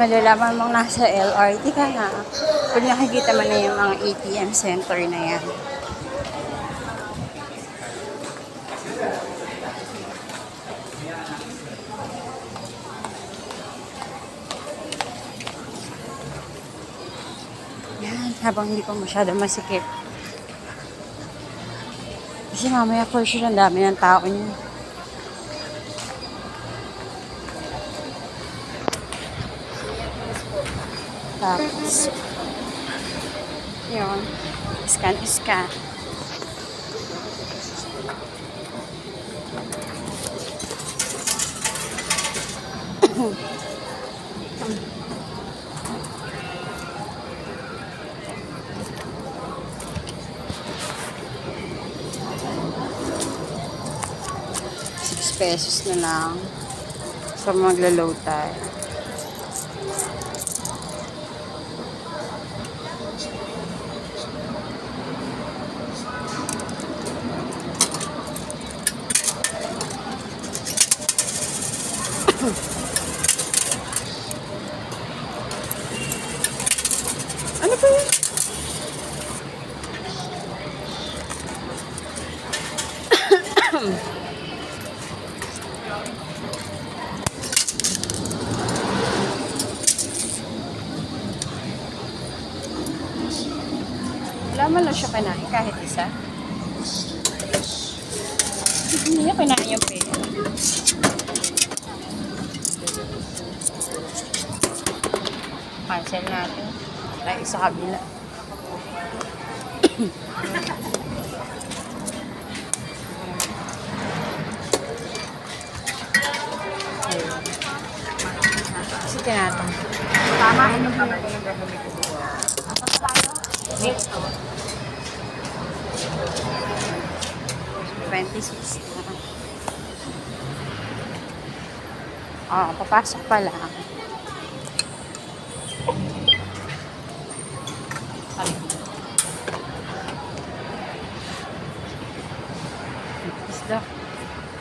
malalaman mong nasa LRT ka na pag nakikita mo na yung mga ATM center na yan. Yan, habang hindi pa masyado masikip. Kasi mamaya for sure ang dami ng tao niyo. Tapos, yun, scan. ₱6 na lang. So, magla-load tayo. Ano ba yun? Wala man lang siya kinain kahit isa. Hindi niya kinain yung pera. Cancel natin. Tayo sa kabila. Kasi tinatang. Tama. Ano ba yung gagawin ko? Next. 26 na. Papasok pa lang.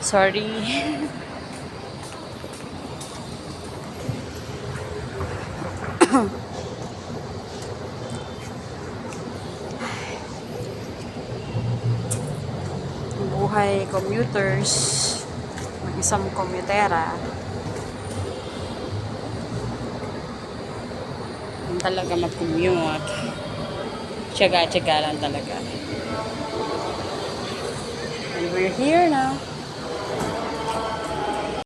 Sorry. Buhay commuters, mag-isang commutera. Yan talaga mag-commute. Tiyaga-tiyaga lang talaga. And we're here now.